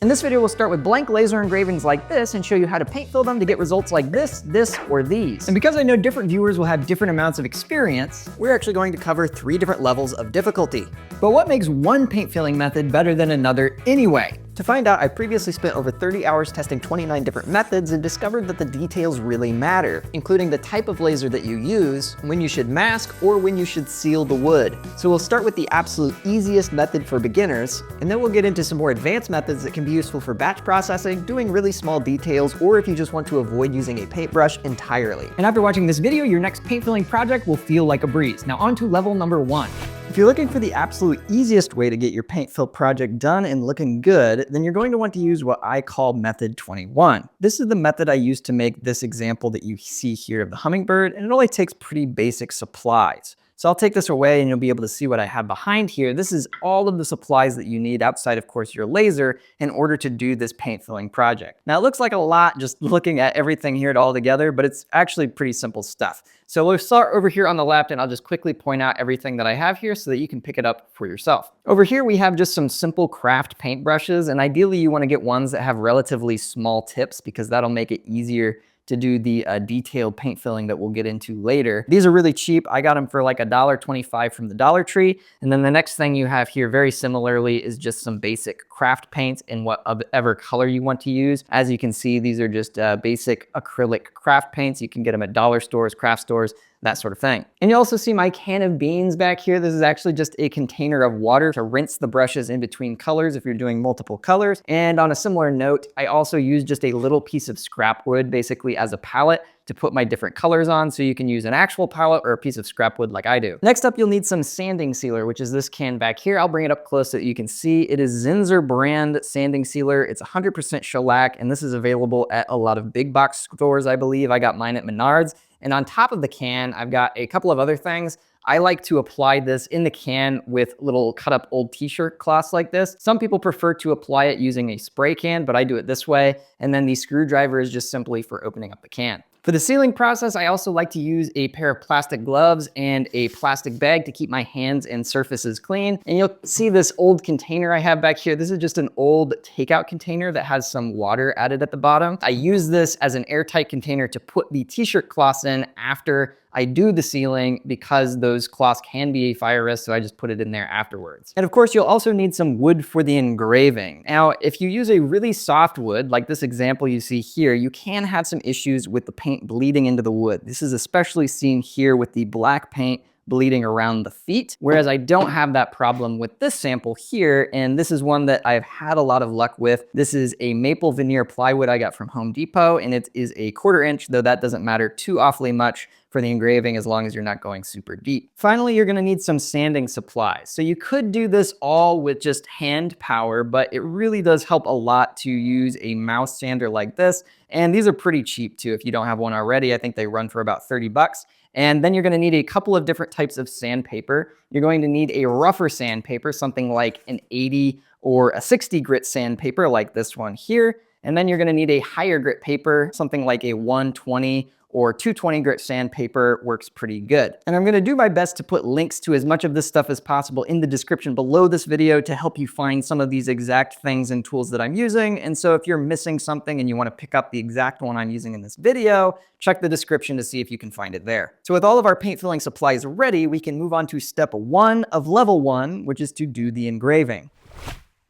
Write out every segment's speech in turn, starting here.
In this video, we'll start with blank laser engravings like this and show you how to paint fill them to get results like this, or these. And because I know different viewers will have different amounts of experience, we're actually going to cover 3 different levels of difficulty. But what makes one paint filling method better than another anyway? To find out, I previously spent over 30 hours testing 29 different methods and discovered that the details really matter, including the type of laser that you use, when you should mask, or when you should seal the wood. So we'll start with the absolute easiest method for beginners, and then we'll get into some more advanced methods that can be useful for batch processing, doing really small details, or if you just want to avoid using a paintbrush entirely. And after watching this video, your next paint filling project will feel like a breeze. Now on to level number 1. If you're looking for the absolute easiest way to get your paint fill project done and looking good, then you're going to want to use what I call method 21. This is the method I used to make this example that you see here of the hummingbird, and it only takes pretty basic supplies. So I'll take this away and you'll be able to see what I have behind here. This is all of the supplies that you need outside, of course, your laser in order to do this paint filling project. Now it looks like a lot just looking at everything here all together, but it's actually pretty simple stuff. So we'll start over here on the left and I'll just quickly point out everything that I have here so that you can pick it up for yourself. Over here we have just some simple craft paint brushes, and ideally you want to get ones that have relatively small tips because that'll make it easier to do the detailed paint filling that we'll get into later. These are really cheap. I got them for like $1.25 from the Dollar Tree. And then the next thing you have here very similarly is just some basic craft paints in whatever color you want to use. As you can see, these are just basic acrylic craft paints. You can get them at dollar stores, craft stores, that sort of thing. And you also see my can of beans back here. This is actually just a container of water to rinse the brushes in between colors if you're doing multiple colors. And on a similar note, I also use just a little piece of scrap wood basically as a palette to put my different colors on, so you can use an actual palette or a piece of scrap wood like I do. Next up, you'll need some sanding sealer, which is this can back here. I'll bring it up close so that you can see. It is Zinsser brand sanding sealer. It's 100% shellac, and this is available at a lot of big box stores, I believe. I got mine at Menards. And on top of the can, I've got a couple of other things. I like to apply this in the can with little cut up old t-shirt cloths like this. Some people prefer to apply it using a spray can, but I do it this way. And then the screwdriver is just simply for opening up the can. For the sealing process, I also like to use a pair of plastic gloves and a plastic bag to keep my hands and surfaces clean. And you'll see this old container I have back here. This is just an old takeout container that has some water added at the bottom. I use this as an airtight container to put the t-shirt cloths in after I do the sealing because those cloths can be a fire risk, so I just put it in there afterwards. And of course, you'll also need some wood for the engraving. Now, if you use a really soft wood, like this example you see here, you can have some issues with the paint bleeding into the wood. This is especially seen here with the black paint bleeding around the feet, whereas I don't have that problem with this sample here, and this is one that I've had a lot of luck with. This is a maple veneer plywood I got from Home Depot, and it is a 1/4 inch, though that doesn't matter too awfully much for the engraving as long as you're not going super deep. Finally, you're gonna need some sanding supplies. So you could do this all with just hand power, but it really does help a lot to use a mouse sander like this. And these are pretty cheap too. If you don't have one already, I think they run for about 30 bucks. And then you're gonna need a couple of different types of sandpaper. You're going to need a rougher sandpaper, something like an 80 or a 60 grit sandpaper like this one here. And then you're gonna need a higher grit paper, something like a 120 or 220 grit sandpaper works pretty good. And I'm gonna do my best to put links to as much of this stuff as possible in the description below this video to help you find some of these exact things and tools that I'm using. And so if you're missing something and you wanna pick up the exact one I'm using in this video, check the description to see if you can find it there. So with all of our paint filling supplies ready, we can move on to step 1 of level 1, which is to do the engraving.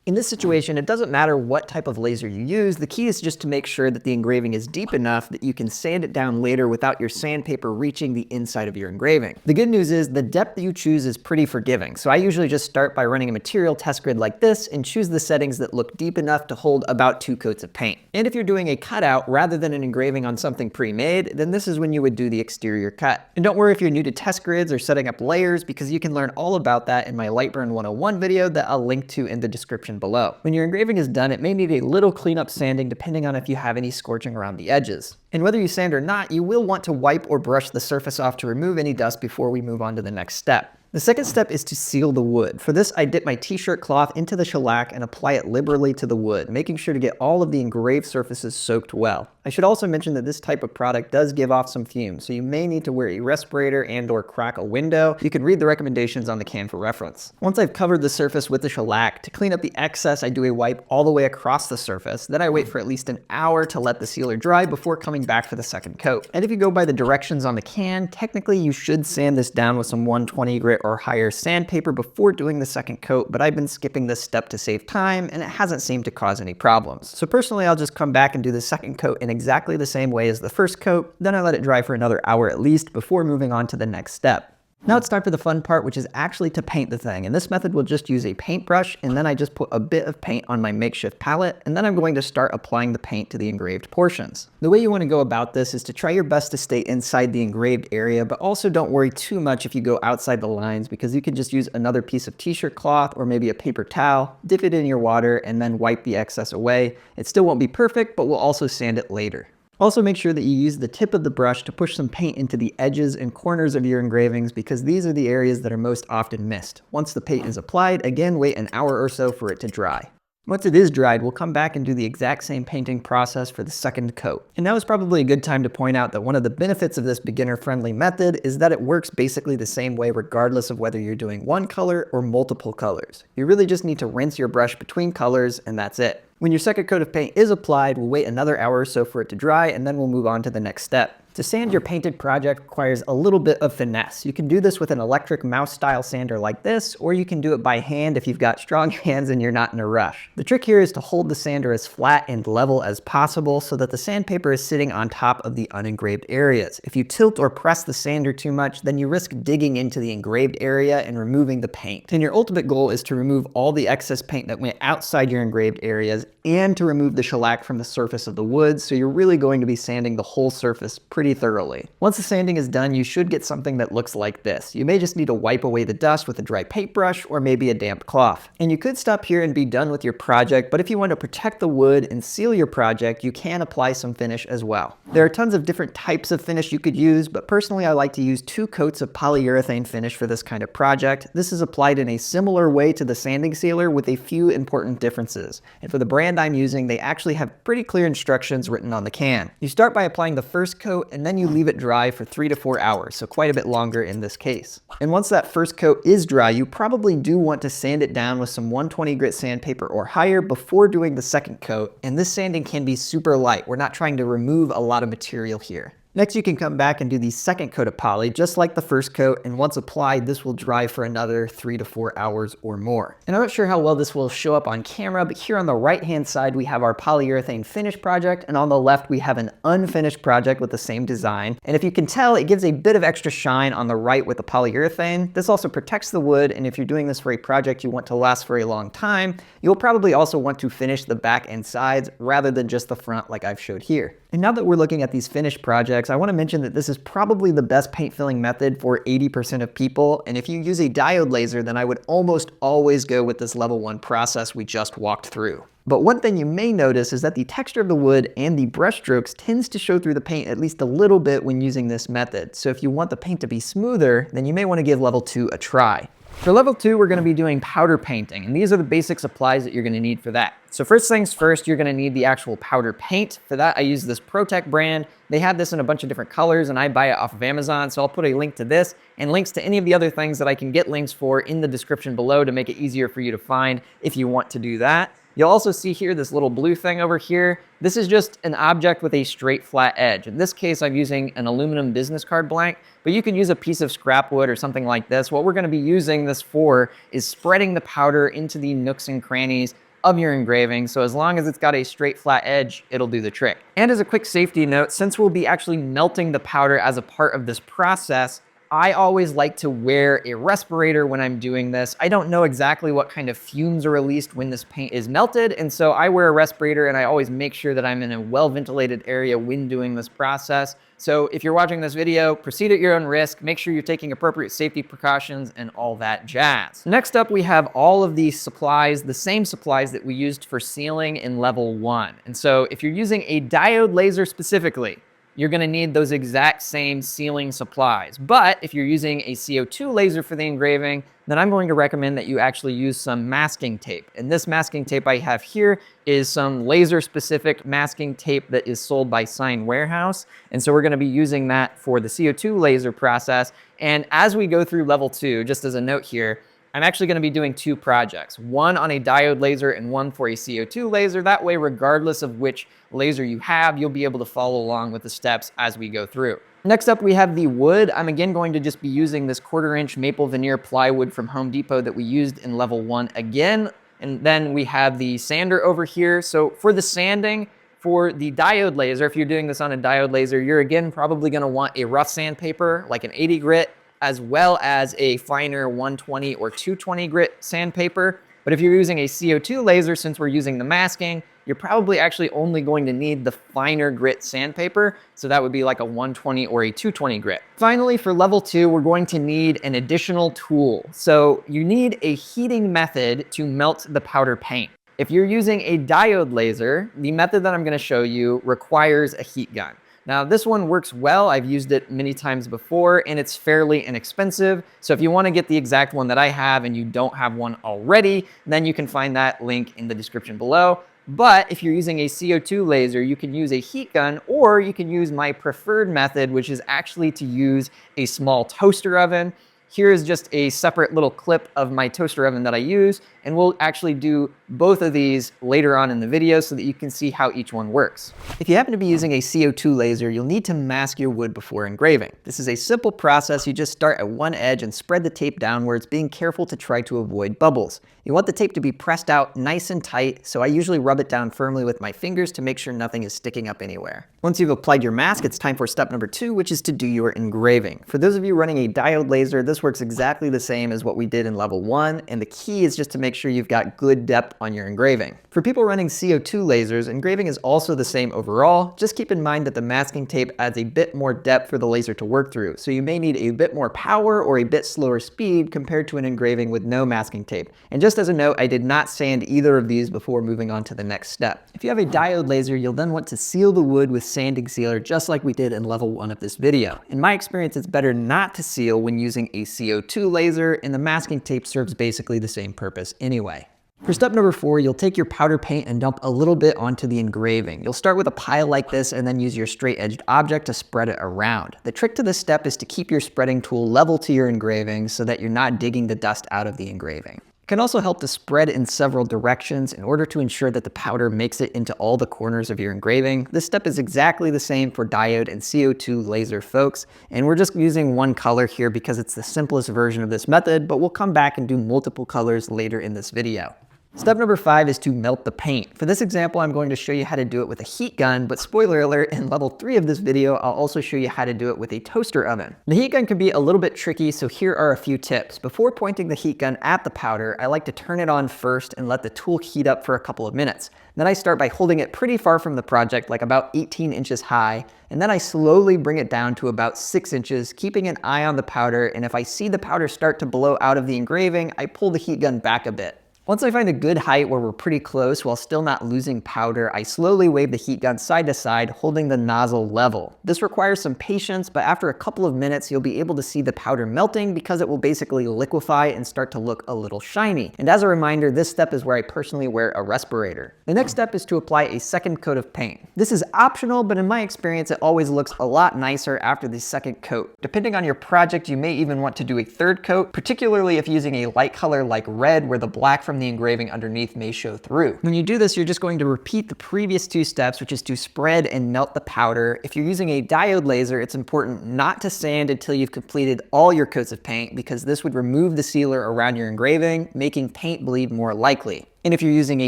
In this situation, it doesn't matter what type of laser you use. The key is just to make sure that the engraving is deep enough that you can sand it down later without your sandpaper reaching the inside of your engraving. The good news is the depth that you choose is pretty forgiving. So I usually just start by running a material test grid like this and choose the settings that look deep enough to hold about 2 coats of paint. And if you're doing a cutout rather than an engraving on something pre-made, then this is when you would do the exterior cut. And don't worry if you're new to test grids or setting up layers, because you can learn all about that in my Lightburn 101 video that I'll link to in the description below. When your engraving is done, it may need a little cleanup sanding depending on if you have any scorching around the edges. And whether you sand or not, you will want to wipe or brush the surface off to remove any dust before we move on to the next step. The second step is to seal the wood. For this, I dip my t-shirt cloth into the shellac and apply it liberally to the wood, making sure to get all of the engraved surfaces soaked well. I I should also mention that this type of product does give off some fumes, so you may need to wear a respirator and/or crack a window. You can read the recommendations on the can for reference. Once I've covered the surface with the shellac, to clean up the excess, I do a wipe all the way across the surface. Then I wait for at least an hour to let the sealer dry before coming back for the second coat. And if you go by the directions on the can, technically you should sand this down with some 120 grit or higher sandpaper before doing the second coat, but I've been skipping this step to save time, and it hasn't seemed to cause any problems. So personally, I'll just come back and do the second coat in exactly the same way as the first coat, then I let it dry for another hour at least before moving on to the next step. Now it's time for the fun part, which is actually to paint the thing. And this method will just use a paintbrush, and then I just put a bit of paint on my makeshift palette, and then I'm going to start applying the paint to the engraved portions. The way you want to go about this is to try your best to stay inside the engraved area, but also don't worry too much if you go outside the lines, because you can just use another piece of t-shirt cloth or maybe a paper towel, dip it in your water, and then wipe the excess away. It still won't be perfect, but we'll also sand it later. Also make sure that you use the tip of the brush to push some paint into the edges and corners of your engravings, because these are the areas that are most often missed. Once the paint is applied, again, wait an hour or so for it to dry. Once it is dried, we'll come back and do the exact same painting process for the second coat. And now is probably a good time to point out that one of the benefits of this beginner-friendly method is that it works basically the same way regardless of whether you're doing one color or multiple colors. You really just need to rinse your brush between colors, and that's it. When your second coat of paint is applied, we'll wait another hour or so for it to dry, and then we'll move on to the next step. To sand your painted project requires a little bit of finesse. You can do this with an electric mouse style sander like this, or you can do it by hand if you've got strong hands and you're not in a rush. The trick here is to hold the sander as flat and level as possible so that the sandpaper is sitting on top of the unengraved areas. If you tilt or press the sander too much, then you risk digging into the engraved area and removing the paint. And your ultimate goal is to remove all the excess paint that went outside your engraved areas and to remove the shellac from the surface of the wood, so you're really going to be sanding the whole surface pretty thoroughly. Once the sanding is done, you should get something that looks like this. You may just need to wipe away the dust with a dry paintbrush or maybe a damp cloth. And you could stop here and be done with your project, but if you want to protect the wood and seal your project, you can apply some finish as well. There are tons of different types of finish you could use, but personally I like to use 2 coats of polyurethane finish for this kind of project. This is applied in a similar way to the sanding sealer with a few important differences. And for the brand I'm using, they actually have pretty clear instructions written on the can. You start by applying the first coat, and then you leave it dry for 3 to 4 hours, so quite a bit longer in this case. And once that first coat is dry, you probably do want to sand it down with some 120 grit sandpaper or higher before doing the second coat, and this sanding can be super light. We're not trying to remove a lot of material here. Next, you can come back and do the second coat of poly, just like the first coat, and once applied, this will dry for another 3 to 4 hours or more. And I'm not sure how well this will show up on camera, but here on the right-hand side, we have our polyurethane finish project, and on the left, we have an unfinished project with the same design. And if you can tell, it gives a bit of extra shine on the right with the polyurethane. This also protects the wood, and if you're doing this for a project you want to last for a long time, you'll probably also want to finish the back and sides rather than just the front like I've showed here. And now that we're looking at these finished projects, I want to mention that this is probably the best paint filling method for 80% of people. And if you use a diode laser, then I would almost always go with this level 1 process we just walked through. But one thing you may notice is that the texture of the wood and the brush strokes tends to show through the paint at least a little bit when using this method. So if you want the paint to be smoother, then you may want to give level 2 a try. For level 2, we're going to be doing powder painting, and these are the basic supplies that you're going to need for that. So first things first, you're going to need the actual powder paint. For that, I use this ProTech brand. They have this in a bunch of different colors, and I buy it off of Amazon, so I'll put a link to this and links to any of the other things that I can get links for in the description below to make it easier for you to find if you want to do that. You'll also see here this little blue thing over here. This is just an object with a straight flat edge. In this case, I'm using an aluminum business card blank, but you could use a piece of scrap wood or something like this. What we're going to be using this for is spreading the powder into the nooks and crannies of your engraving. So as long as it's got a straight flat edge, it'll do the trick. And as a quick safety note, since we'll be actually melting the powder as a part of this process, I always like to wear a respirator when I'm doing this. I don't know exactly what kind of fumes are released when this paint is melted, and so I wear a respirator, and I always make sure that I'm in a well-ventilated area when doing this process. So if you're watching this video, proceed at your own risk, make sure you're taking appropriate safety precautions and all that jazz. Next up, we have all of these supplies, the same supplies that we used for sealing in level 1. And so if you're using a diode laser specifically, you're gonna need those exact same sealing supplies. But if you're using a CO2 laser for the engraving, then I'm going to recommend that you actually use some masking tape. And this masking tape I have here is some laser-specific masking tape that is sold by Sign Warehouse. And so we're gonna be using that for the CO2 laser process. And as we go through level 2, just as a note here, I'm actually going to be doing 2 projects, one on a diode laser and one for a CO2 laser. That way, regardless of which laser you have, you'll be able to follow along with the steps as we go through. Next up, we have the wood. I'm again going to just be using this 1/4" maple veneer plywood from Home Depot that we used in level 1 again. And then we have the sander over here. So for the sanding, for the diode laser, if you're doing this on a diode laser, you're again probably going to want a rough sandpaper like an 80 grit, as well as a finer 120 or 220 grit sandpaper. But if you're using a CO2 laser, since we're using the masking, you're probably actually only going to need the finer grit sandpaper. So that would be like a 120 or a 220 grit. Finally, for level 2, we're going to need an additional tool. So you need a heating method to melt the powder paint. If you're using a diode laser, the method that I'm going to show you requires a heat gun. Now this one works well. I've used it many times before and it's fairly inexpensive. So if you want to get the exact one that I have and you don't have one already, then you can find that link in the description below. But if you're using a CO2 laser, you can use a heat gun, or you can use my preferred method, which is actually to use a small toaster oven. Here is just a separate little clip of my toaster oven that I use, and we'll actually do both of these later on in the video so that you can see how each one works. If you happen to be using a CO2 laser, you'll need to mask your wood before engraving. This is a simple process. You just start at one edge and spread the tape downwards, being careful to try to avoid bubbles. You want the tape to be pressed out nice and tight, so I usually rub it down firmly with my fingers to make sure nothing is sticking up anywhere. Once you've applied your mask, it's time for step number 2, which is to do your engraving. For those of you running a diode laser, this works exactly the same as what we did in level 1, and the key is just to make sure you've got good depth on your engraving. For people running CO2 lasers, engraving is also the same overall. Just keep in mind that the masking tape adds a bit more depth for the laser to work through, so you may need a bit more power or a bit slower speed compared to an engraving with no masking tape. And just as a note, I did not sand either of these before moving on to the next step. If you have a diode laser, you'll then want to seal the wood with sanding sealer just like we did in level 1 of this video. In my experience, it's better not to seal when using a CO2 laser, and the masking tape serves basically the same purpose anyway. For step number 4, you'll take your powder paint and dump a little bit onto the engraving. You'll start with a pile like this and then use your straight-edged object to spread it around. The trick to this step is to keep your spreading tool level to your engraving so that you're not digging the dust out of the engraving. It can also help to spread in several directions in order to ensure that the powder makes it into all the corners of your engraving. This step is exactly the same for diode and CO2 laser folks, and we're just using one color here because it's the simplest version of this method, but we'll come back and do multiple colors later in this video. Step number 5 is to melt the paint. For this example, I'm going to show you how to do it with a heat gun, but spoiler alert, in level 3 of this video, I'll also show you how to do it with a toaster oven. The heat gun can be a little bit tricky, so here are a few tips. Before pointing the heat gun at the powder, I like to turn it on first and let the tool heat up for a couple of minutes. Then I start by holding it pretty far from the project, like about 18 inches high, and then I slowly bring it down to about 6 inches, keeping an eye on the powder, and if I see the powder start to blow out of the engraving, I pull the heat gun back a bit. Once I find a good height where we're pretty close while still not losing powder, I slowly wave the heat gun side to side, holding the nozzle level. This requires some patience, but after a couple of minutes, you'll be able to see the powder melting because it will basically liquefy and start to look a little shiny. And as a reminder, this step is where I personally wear a respirator. The next step is to apply a second coat of paint. This is optional, but in my experience, it always looks a lot nicer after the second coat. Depending on your project, you may even want to do a third coat, particularly if using a light color like red where the black from the engraving underneath may show through. When you do this, you're just going to repeat the previous 2 steps, which is to spread and melt the powder. If you're using a diode laser, it's important not to sand until you've completed all your coats of paint because this would remove the sealer around your engraving, making paint bleed more likely. And if you're using a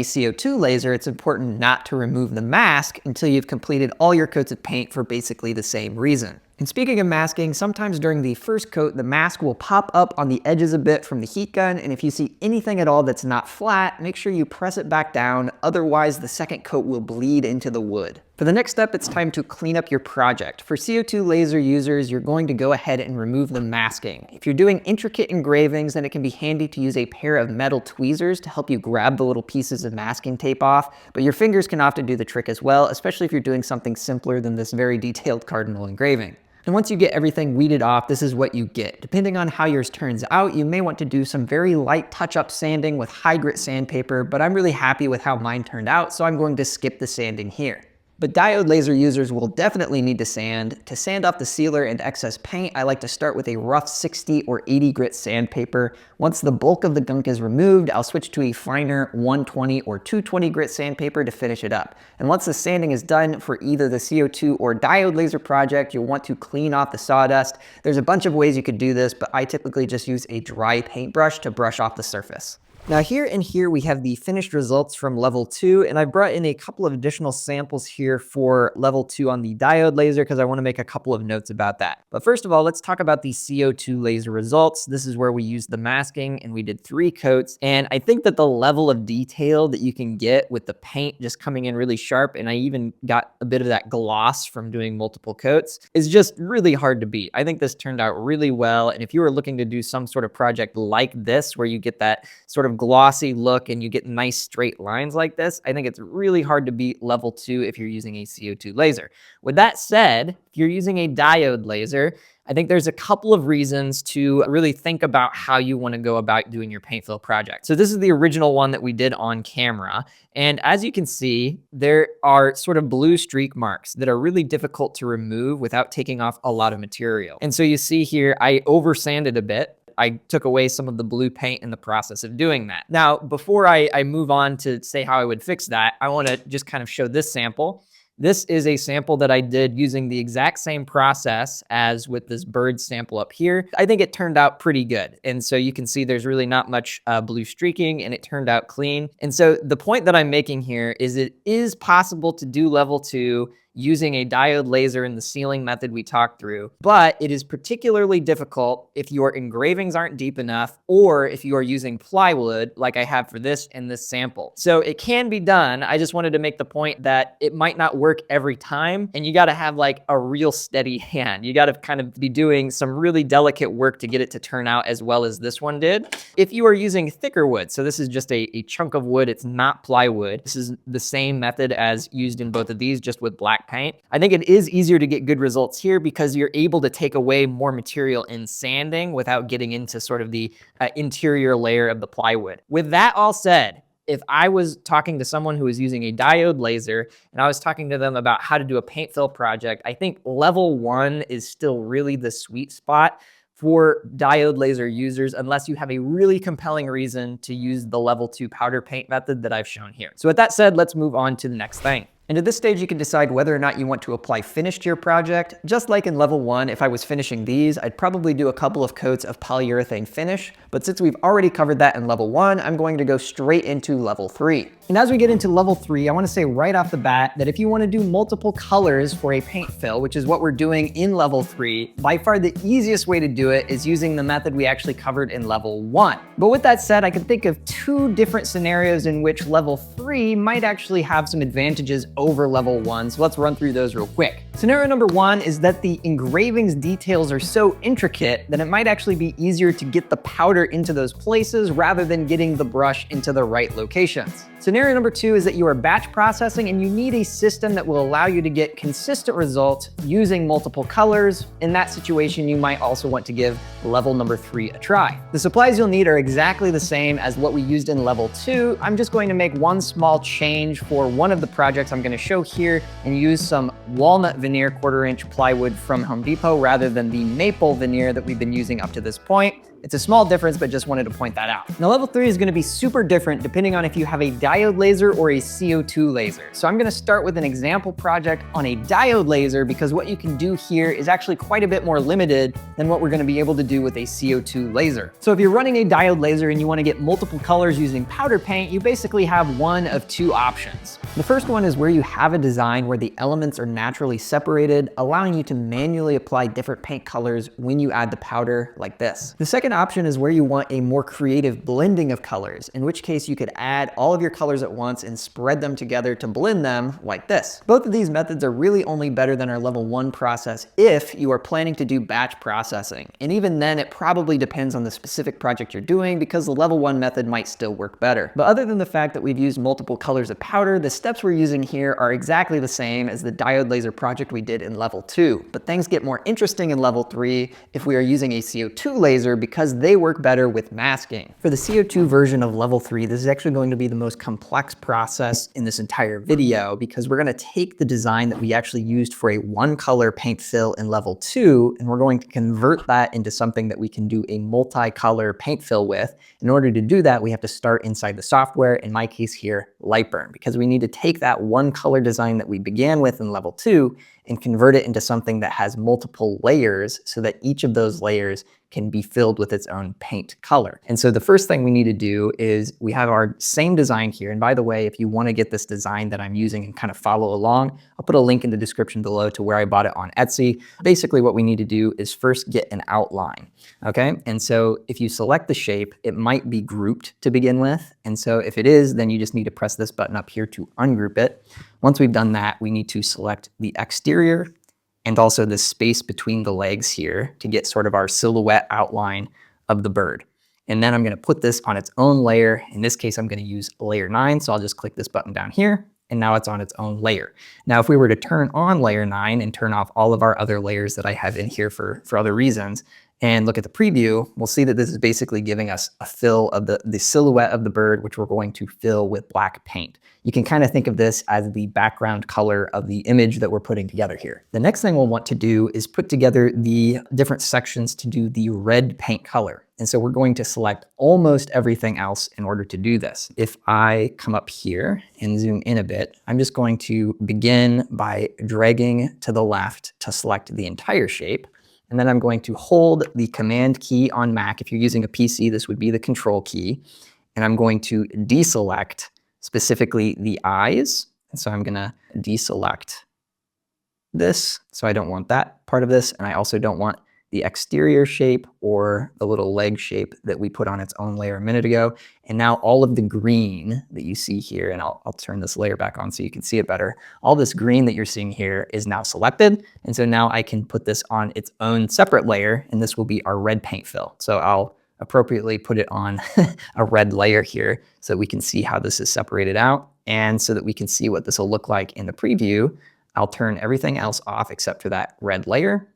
CO2 laser, it's important not to remove the mask until you've completed all your coats of paint for basically the same reason. And speaking of masking, sometimes during the first coat, the mask will pop up on the edges a bit from the heat gun, and if you see anything at all that's not flat, make sure you press it back down, otherwise the second coat will bleed into the wood. For For the next step, it's time to clean up your project. For CO2 laser users, you're going to go ahead and remove the masking. If you're doing intricate engravings, then it can be handy to use a pair of metal tweezers to help you grab the little pieces of masking tape off, but your fingers can often do the trick as well, especially if you're doing something simpler than this very detailed cardinal engraving. And once you get everything weeded off, this is what you get. Depending on how yours turns out, you may want to do some very light touch-up sanding with high grit sandpaper, but I'm really happy with how mine turned out, so I'm going to skip the sanding here. But diode laser users will definitely need to sand. To sand off the sealer and excess paint, I like to start with a rough 60 or 80 grit sandpaper. Once the bulk of the gunk is removed, I'll switch to a finer 120 or 220 grit sandpaper to finish it up. And once the sanding is done for either the CO2 or diode laser project, you'll want to clean off the sawdust. There's a bunch of ways you could do this, but I typically just use a dry paintbrush to brush off the surface. Now here and here we have the finished results from level 2, and I brought in a couple of additional samples here for level 2 on the diode laser because I want to make a couple of notes about that. But first of all, let's talk about the CO2 laser results. This is where we used the masking and we did 3 coats, and I think that the level of detail that you can get with the paint just coming in really sharp, and I even got a bit of that gloss from doing multiple coats, is just really hard to beat. I think this turned out really well, and if you were looking to do some sort of project like this where you get that sort of glossy look and you get nice straight lines like this, I think it's really hard to beat level 2 if you're using a CO2 laser. With that said, if you're using a diode laser, I think there's a couple of reasons to really think about how you want to go about doing your paint fill project. So this is the original one that we did on camera. And as you can see, there are sort of blue streak marks that are really difficult to remove without taking off a lot of material. And so you see here, I over sanded a bit. I took away some of the blue paint in the process of doing that. Now, before I move on to say how I would fix that, I want to just kind of show this sample. This is a sample that I did using the exact same process as with this bird sample up here. I think it turned out pretty good. And so you can see there's really not much blue streaking and it turned out clean. And so the point that I'm making here is it is possible to do level 2 using a diode laser in the sealing method we talked through, but it is particularly difficult if your engravings aren't deep enough or if you are using plywood like I have for this and this sample. So it can be done. I just wanted to make the point that it might not work every time, and you got to have like a real steady hand. You got to kind of be doing some really delicate work to get it to turn out as well as this one did. If you are using thicker wood, so this is just a chunk of wood, it's not plywood. This is the same method as used in both of these, just with black paint. I think it is easier to get good results here because you're able to take away more material in sanding without getting into sort of the interior layer of the plywood. With that all said, if I was talking to someone who was using a diode laser and I was talking to them about how to do a paint fill project, I think level 1 is still really the sweet spot for diode laser users, unless you have a really compelling reason to use the level 2 powder paint method that I've shown here. So with that said, let's move on to the next thing. And at this stage, you can decide whether or not you want to apply finish to your project. Just like in level 1, if I was finishing these, I'd probably do a couple of coats of polyurethane finish. But since we've already covered that in level 1, I'm going to go straight into level 3. And as we get into level 3, I want to say right off the bat that if you want to do multiple colors for a paint fill, which is what we're doing in level 3, by far the easiest way to do it is using the method we actually covered in level 1. But with that said, I can think of 2 different scenarios in which level 3 might actually have some advantages over level 1, so let's run through those real quick. Scenario number 1 is that the engravings details are so intricate that it might actually be easier to get the powder into those places rather than getting the brush into the right locations. Scenario number 2 is that you are batch processing and you need a system that will allow you to get consistent results using multiple colors. In that situation, you might also want to give level number 3 a try. The supplies you'll need are exactly the same as what we used in level 2. I'm just going to make one small change for one of the projects I'm going to show here and use some walnut veneer 1/4 inch plywood from Home Depot rather than the maple veneer that we've been using up to this point. It's a small difference, but just wanted to point that out. Now, level 3 is gonna be super different depending on if you have a diode laser or a CO2 laser. So I'm gonna start with an example project on a diode laser because what you can do here is actually quite a bit more limited than what we're gonna be able to do with a CO2 laser. So if you're running a diode laser and you wanna get multiple colors using powder paint, you basically have one of 2 options. The first one is where you have a design where the elements are naturally separated, allowing you to manually apply different paint colors when you add the powder like this. The second second option is where you want a more creative blending of colors, in which case you could add all of your colors at once and spread them together to blend them like this. Both of these methods are really only better than our level 1 process if you are planning to do batch processing. And even then, it probably depends on the specific project you're doing, because the level 1 method might still work better. But other than the fact that we've used multiple colors of powder, the steps we're using here are exactly the same as the diode laser project we did in level 2. But things get more interesting in level 3 if we are using a CO2 laser, because they work better with masking. For the CO2 version of level 3, this is actually going to be the most complex process in this entire video, because we're going to take the design that we actually used for a one color paint fill in level 2, and we're going to convert that into something that we can do a multicolor paint fill with. In order to do that, we have to start inside the software, in my case here, Lightburn, because we need to take that one color design that we began with in level 2 and convert it into something that has multiple layers, so that each of those layers can be filled with its own paint color. And so the first thing we need to do is we have our same design here. And by the way, if you want to get this design that I'm using and kind of follow along, I'll put a link in the description below to where I bought it on Etsy. Basically what we need to do is first get an outline, okay? And so if you select the shape, it might be grouped to begin with. And so if it is, then you just need to press this button up here to ungroup it. Once we've done that, we need to select the exterior and also the space between the legs here to get sort of our silhouette outline of the bird. And then I'm going to put this on its own layer. In this case, I'm going to use layer 9. So I'll just click this button down here, and now it's on its own layer. Now, if we were to turn on layer 9 and turn off all of our other layers that I have in here for other reasons, and look at the preview, we'll see that this is basically giving us a fill of the silhouette of the bird, which we're going to fill with black paint. You can kind of think of this as the background color of the image that we're putting together here. The next thing we'll want to do is put together the different sections to do the red paint color. And so we're going to select almost everything else in order to do this. If I come up here and zoom in a bit, I'm just going to begin by dragging to the left to select the entire shape. And then I'm going to hold the Command key on Mac. If you're using a PC, this would be the Control key. And I'm going to deselect specifically the eyes. And so I'm going to deselect this. So I don't want that part of this. And I also don't want the exterior shape or the little leg shape that we put on its own layer a minute ago. And now all of the green that you see here, and I'll turn this layer back on so you can see it better. All this green that you're seeing here is now selected. And so now I can put this on its own separate layer, and this will be our red paint fill. So I'll appropriately put it on a red layer here so that we can see how this is separated out. And so that we can see what this will look like in the preview, I'll turn everything else off except for that red layer.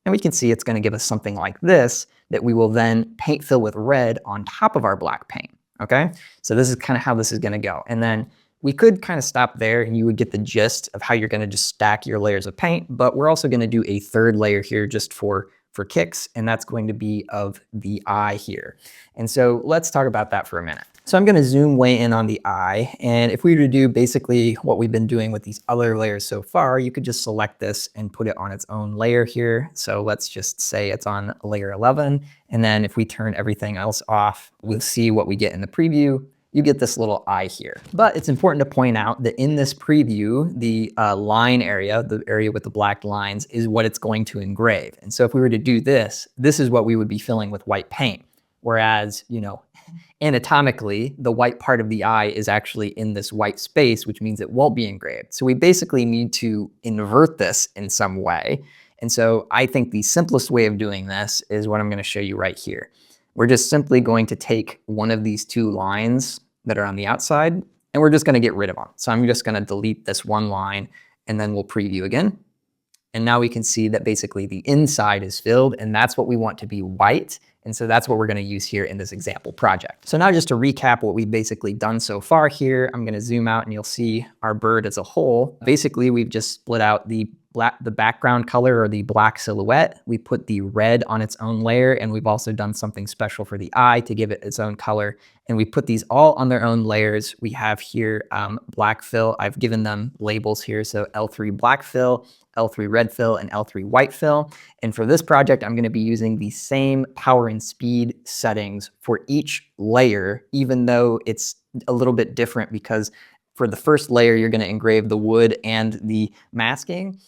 And we can see it's going to give us something like this that we will then paint fill with red on top of our black paint, okay? So this is kind of how this is going to go. And then we could kind of stop there and you would get the gist of how you're going to just stack your layers of paint, but we're also going to do a third layer here just for kicks, and that's going to be of the eye here. And so let's talk about that for a minute. So I'm going to zoom way in on the eye, and if we were to do basically what we've been doing with these other layers so far, you could just select this and put it on its own layer here. So let's just say it's on layer 11, and then if we turn everything else off, we'll see what we get in the preview. You get this little eye here. But it's important to point out that in this preview, the line area, the area with the black lines, is what it's going to engrave. And so if we were to do this, this is what we would be filling with white paint. Whereas, you know, anatomically, the white part of the eye is actually in this white space, which means it won't be engraved. So we basically need to invert this in some way. And so I think the simplest way of doing this is what I'm going to show you right here. We're just simply going to take one of these two lines that are on the outside, and we're just going to get rid of them. So I'm just going to delete this one line, and then we'll preview again. And now we can see that basically the inside is filled, and that's what we want to be white. And so that's what we're going to use here in this example project. So now just to recap what we've basically done so far here, I'm going to zoom out and you'll see our bird as a whole. Basically, we've just split out the background color, or the black silhouette. We put the red on its own layer, and we've also done something special for the eye to give it its own color. And we put these all on their own layers. We have here black fill. I've given them labels here. So L3 black fill, L3 red fill, and L3 white fill. And for this project, I'm going to be using the same power and speed settings for each layer, even though it's a little bit different, because for the first layer, you're going to engrave the wood and the masking.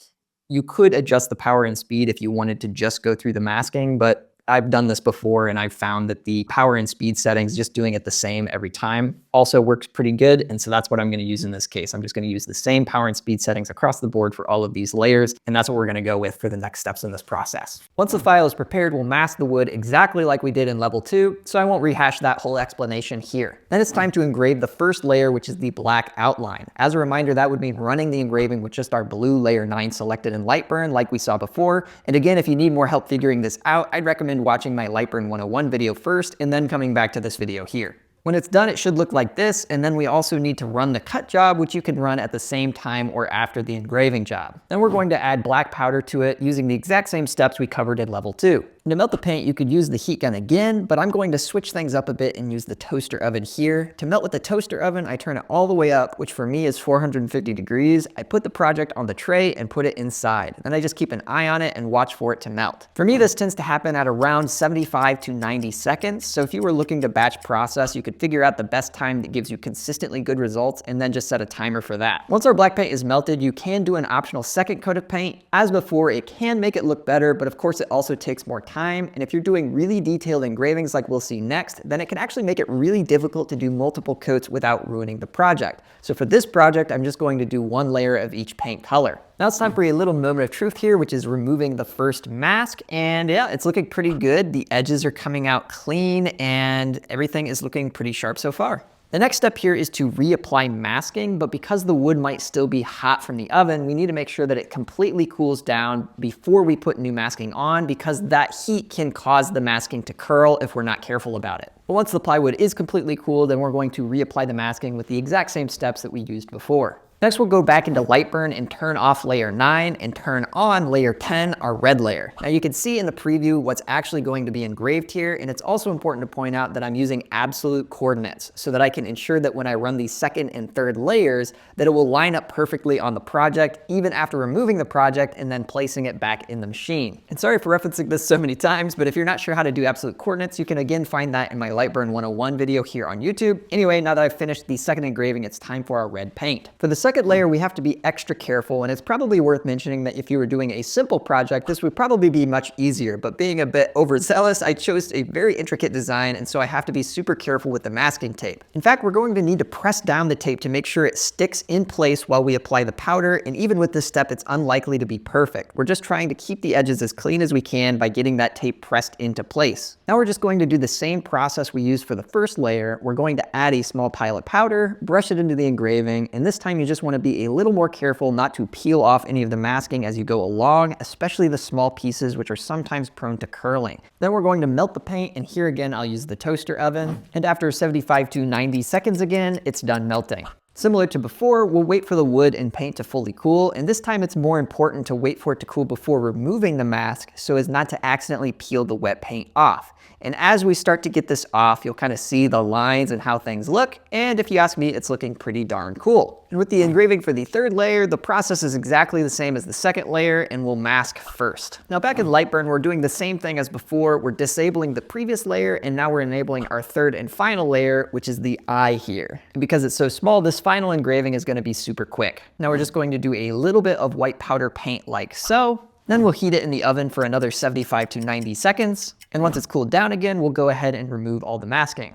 You could adjust the power and speed if you wanted to just go through the masking, but I've done this before and I've found that the power and speed settings, just doing it the same every time, also works pretty good. And so that's what I'm going to use in this case. I'm just going to use the same power and speed settings across the board for all of these layers. And that's what we're going to go with for the next steps in this process. Once the file is prepared, we'll mask the wood exactly like we did in level 2. So I won't rehash that whole explanation here. Then it's time to engrave the first layer, which is the black outline. As a reminder, that would mean running the engraving with just our blue layer 9 selected in Lightburn like we saw before. And again, if you need more help figuring this out, I'd recommend watching my Lightburn 101 video first and then coming back to this video here. When it's done, it should look like this, and then we also need to run the cut job, which you can run at the same time or after the engraving job. Then we're going to add black powder to it using the exact same steps we covered in level 2. And to melt the paint, you could use the heat gun again, but I'm going to switch things up a bit and use the toaster oven here. To melt with the toaster oven, I turn it all the way up, which for me is 450 degrees. I put the project on the tray and put it inside. Then I just keep an eye on it and watch for it to melt. For me, this tends to happen at around 75 to 90 seconds. So if you were looking to batch process, you could figure out the best time that gives you consistently good results and then just set a timer for that. Once our black paint is melted, you can do an optional second coat of paint. As before, it can make it look better, but of course it also takes more time. And if you're doing really detailed engravings like we'll see next, then it can actually make it really difficult to do multiple coats without ruining the project. So for this project, I'm just going to do one layer of each paint color. Now it's time for a little moment of truth here, which is removing the first mask. And yeah, it's looking pretty good. The edges are coming out clean and everything is looking pretty sharp so far. The next step here is to reapply masking, but because the wood might still be hot from the oven, we need to make sure that it completely cools down before we put new masking on, because that heat can cause the masking to curl if we're not careful about it. But once the plywood is completely cool, then we're going to reapply the masking with the exact same steps that we used before. Next, we'll go back into Lightburn and turn off layer 9 and turn on layer 10, our red layer. Now you can see in the preview what's actually going to be engraved here, and it's also important to point out that I'm using absolute coordinates so that I can ensure that when I run these second and third layers, that it will line up perfectly on the project, even after removing the project and then placing it back in the machine. And sorry for referencing this so many times, but if you're not sure how to do absolute coordinates, you can again find that in my Lightburn 101 video here on YouTube. Anyway, now that I've finished the second engraving, it's time for our red paint. For the second layer, we have to be extra careful, and it's probably worth mentioning that if you were doing a simple project, this would probably be much easier, but being a bit overzealous, I chose a very intricate design, and so I have to be super careful with the masking tape. In fact, we're going to need to press down the tape to make sure it sticks in place while we apply the powder, and even with this step, it's unlikely to be perfect. We're just trying to keep the edges as clean as we can by getting that tape pressed into place. Now we're just going to do the same process we used for the first layer. We're going to add a small pile of powder, brush it into the engraving, and this time you just want to be a little more careful not to peel off any of the masking as you go along, especially the small pieces which are sometimes prone to curling. Then we're going to melt the paint, and here again I'll use the toaster oven, and after 75 to 90 seconds again, it's done melting. Similar to before, we'll wait for the wood and paint to fully cool, and this time it's more important to wait for it to cool before removing the mask so as not to accidentally peel the wet paint off. And as we start to get this off, you'll kind of see the lines and how things look, and if you ask me, it's looking pretty darn cool. And with the engraving for the third layer, the process is exactly the same as the second layer, and we'll mask first. Now back in Lightburn, we're doing the same thing as before. We're disabling the previous layer, and now we're enabling our third and final layer, which is the eye here. And because it's so small, this final engraving is going to be super quick. Now we're just going to do a little bit of white powder paint like so. Then we'll heat it in the oven for another 75 to 90 seconds. And once it's cooled down again, we'll go ahead and remove all the masking.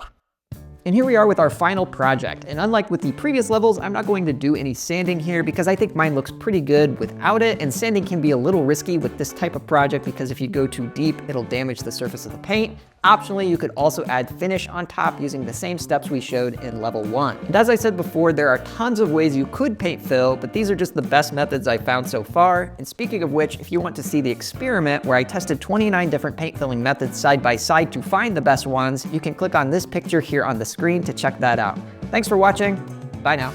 And here we are with our final project. And unlike with the previous levels, I'm not going to do any sanding here because I think mine looks pretty good without it. And sanding can be a little risky with this type of project because if you go too deep, it'll damage the surface of the paint. Optionally, you could also add finish on top using the same steps we showed in level 1. And as I said before, there are tons of ways you could paint fill, but these are just the best methods I've found so far. And speaking of which, if you want to see the experiment where I tested 29 different paint filling methods side by side to find the best ones, you can click on this picture here on the screen to check that out. Thanks for watching. Bye now.